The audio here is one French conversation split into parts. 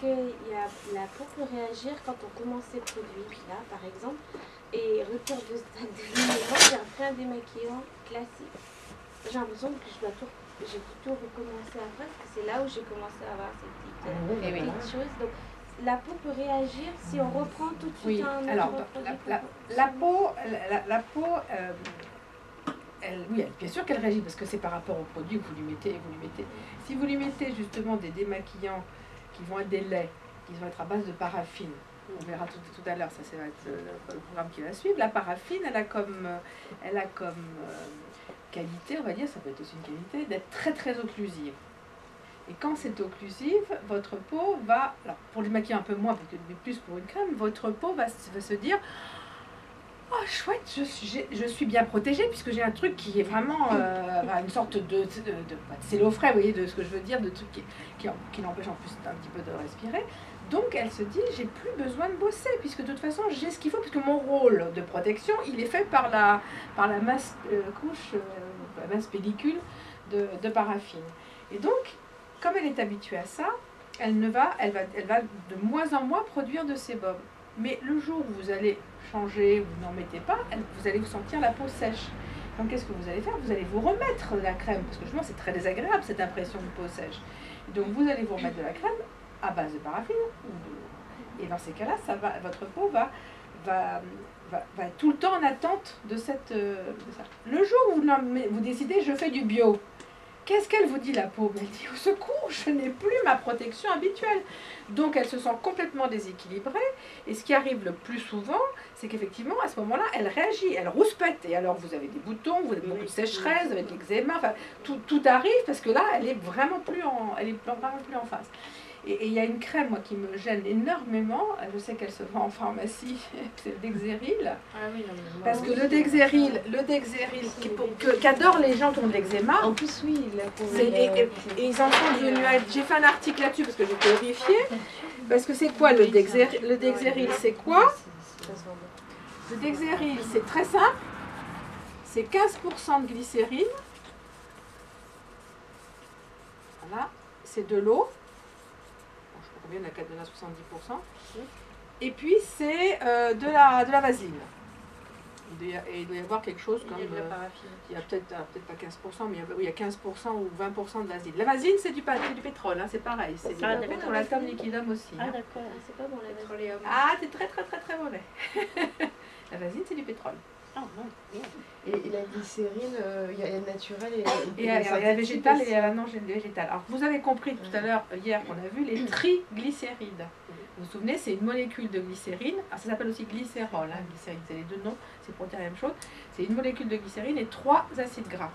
que la peau peut réagir quand on commence ces produits-là, par exemple, et rupture de stade de lumière, j'ai fait un démaquillant classique. J'ai l'impression que j'ai tout recommencé après, parce que c'est là où j'ai commencé à avoir ces petites choses. Donc, la peau peut réagir si on reprend tout de suite un autre produit. La peau, oui, bien sûr qu'elle réagit, parce que c'est par rapport au produit que vous lui mettez. Si vous lui mettez justement des démaquillants qui vont être des laits, qui vont être à base de paraffine, on verra tout à l'heure, ça va être le programme qui va suivre. La paraffine, elle a comme qualité, on va dire, ça peut être aussi une qualité, d'être très très occlusive. Et quand c'est occlusive, votre peau va, alors pour les maquiller un peu moins, mais plus pour une crème, votre peau va se dire « Oh chouette, je suis bien protégée puisque j'ai un truc qui est vraiment une sorte de cellofrais, vous voyez, de ce que je veux dire, de truc qui l'empêche en plus un petit peu de respirer. » Donc elle se dit, j'ai plus besoin de bosser, puisque de toute façon j'ai ce qu'il faut, puisque mon rôle de protection, il est fait par la masse la masse pellicule de paraffine. Et donc, comme elle est habituée à ça, elle va de moins en moins produire de sébum. Mais le jour où vous allez changer, vous n'en mettez pas, vous allez vous sentir la peau sèche. Donc qu'est-ce que vous allez faire? Vous allez vous remettre de la crème, parce que justement c'est très désagréable cette impression de peau sèche. Donc vous allez vous remettre de la crème à base de paraffine, et dans ces cas-là, votre peau va être tout le temps en attente de ça. Le jour où vous décidez, je fais du bio, qu'est-ce qu'elle vous dit, la peau? Elle dit, au secours, je n'ai plus ma protection habituelle. Donc elle se sent complètement déséquilibrée, et ce qui arrive le plus souvent, c'est qu'effectivement, à ce moment-là, elle réagit, elle rouspète, et alors vous avez des boutons, vous avez beaucoup de sécheresse, vous avez de l'eczéma, enfin, tout arrive, parce que là, elle est vraiment plus en face. Et il y a une crème, moi, qui me gêne énormément, je sais qu'elle se vend en pharmacie, c'est le Dexéril. Ah oui, non, parce que le Dexéril qu'adorent les gens qui ont de l'eczéma. En plus, oui, et ils en sont devenus. J'ai fait un article là-dessus parce que j'étais horrifiée. Parce que c'est quoi le Dexéril? Le Dexéril, c'est quoi? Le Dexéril, c'est très simple. C'est 15% de glycérine. Voilà, c'est de l'eau. On a 70%. Et puis c'est de la vaseline. Il doit y avoir quelque chose comme. Il y a peut-être pas 15%, mais il y a 15% ou 20% de vaseline. La vaseline, c'est du pétrole, hein, c'est pareil. C'est du pétrole atom liquidum aussi. Ah d'accord, c'est pas bon la vaseline. Ah, c'est très très très très mauvais. La vaseline, c'est du pétrole. Ah non, bien. Et la glycérine, il y a la naturelle et la végétale et la non végétale. Alors vous avez compris tout à l'heure, hier, qu'on a vu les triglycérides. Vous vous souvenez, c'est une molécule de glycérine. Alors ça s'appelle aussi glycérol. Hein, glycérine, c'est les deux noms, c'est pour dire la même chose. C'est une molécule de glycérine et 3 acides gras.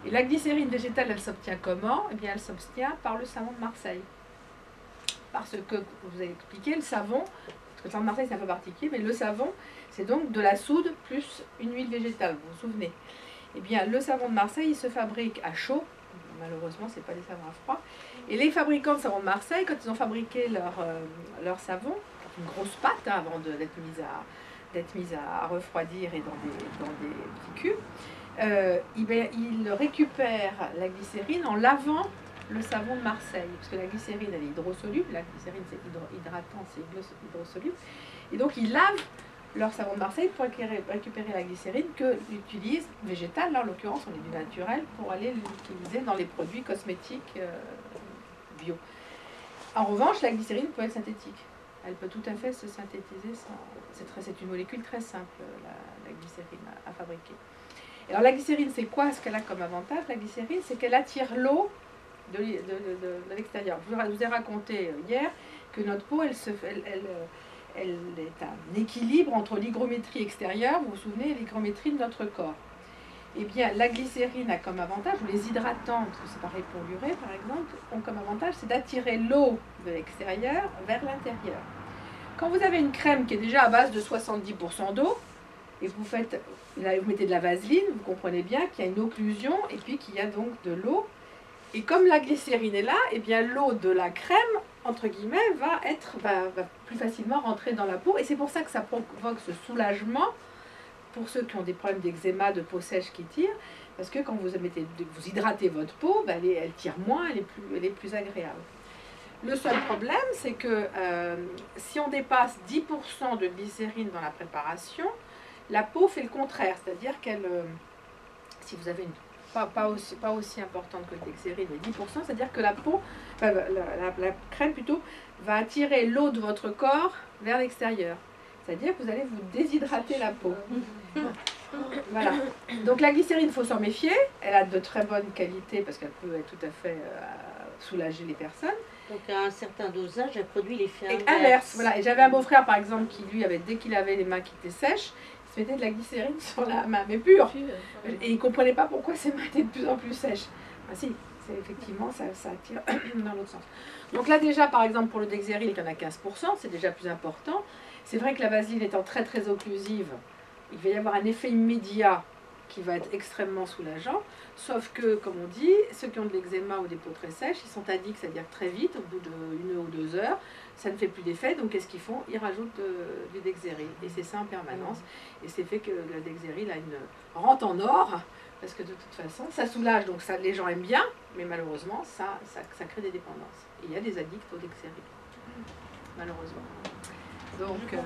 Et la glycérine végétale, elle s'obtient comment? Eh bien, elle s'obtient par le savon de Marseille. Parce que, vous avez expliqué, le savon, parce que le savon de Marseille c'est un peu particulier, mais le savon, c'est donc de la soude plus une huile végétale, vous vous souvenez. Eh bien, le savon de Marseille, il se fabrique à chaud. Malheureusement, ce n'est pas des savons à froid. Et les fabricants de savon de Marseille, quand ils ont fabriqué leur savon, une grosse pâte hein, avant d'être mise à refroidir et dans des petits cubes, ils récupèrent la glycérine en lavant le savon de Marseille. Parce que la glycérine, elle est hydrosoluble. La glycérine, c'est hydratant, c'est hydrosoluble. Et donc, ils lavent leur savon de Marseille pour récupérer la glycérine que utilisent végétale, là en l'occurrence on est du naturel, pour aller l'utiliser dans les produits cosmétiques bio. En revanche, la glycérine peut être synthétique. Elle peut tout à fait se synthétiser. C'est une molécule très simple, la glycérine à fabriquer. Et alors la glycérine, c'est quoi ce qu'elle a comme avantage? La glycérine, c'est qu'elle attire l'eau de l'extérieur. Je vous ai raconté hier que notre peau, elle est un équilibre entre l'hygrométrie extérieure, vous vous souvenez, et l'hygrométrie de notre corps. Eh bien, la glycérine a comme avantage, ou les hydratants, parce que c'est pareil pour l'urée par exemple, ont comme avantage, c'est d'attirer l'eau de l'extérieur vers l'intérieur. Quand vous avez une crème qui est déjà à base de 70% d'eau, et vous mettez de la vaseline, vous comprenez bien qu'il y a une occlusion, et puis qu'il y a donc de l'eau. Et comme la glycérine est là, eh bien l'eau de la crème, entre guillemets, va plus facilement rentrer dans la peau. Et c'est pour ça que ça provoque ce soulagement pour ceux qui ont des problèmes d'eczéma, de peau sèche qui tire. Parce que quand vous hydratez votre peau, elle tire moins, elle est plus agréable. Le seul problème, c'est que si on dépasse 10% de glycérine dans la préparation, la peau fait le contraire, c'est-à-dire qu'elle, si vous avez une pas aussi importante que le glycérine, mais 10%, c'est-à-dire que la peau, enfin, la crème plutôt, va attirer l'eau de votre corps vers l'extérieur. C'est-à-dire que vous allez vous déshydrater la peau. Voilà. Donc la glycérine, il faut s'en méfier. Elle a de très bonnes qualités parce qu'elle peut être tout à fait soulager les personnes. Donc à un certain dosage, elle produit l'effet Et inverse. inverse. Voilà. Et j'avais un beau-frère par exemple qui lui avait, dès qu'il avait les mains qui étaient sèches, il se mettait de la glycérine sur la main, mais pure. Et il ne comprenait pas pourquoi ses mains étaient de plus en plus sèches. Ah si, c'est effectivement, ça attire dans l'autre sens. Donc là déjà, par exemple, pour le Dexéryl, il y en a 15%, c'est déjà plus important. C'est vrai que la vaseline étant très très occlusive, il va y avoir un effet immédiat qui va être extrêmement soulageant, sauf que, comme on dit, ceux qui ont de l'eczéma ou des peaux très sèches, ils sont addicts, c'est-à-dire très vite, au bout d'1 ou 2 heures, ça ne fait plus d'effet, donc qu'est-ce qu'ils font? Ils rajoutent du Dexéryl, et c'est ça en permanence, et c'est fait que le Dexéryl a une rente en or, parce que de toute façon, ça soulage, donc ça, les gens aiment bien, mais malheureusement, ça crée des dépendances. Et il y a des addicts au Dexéryl, malheureusement. Donc,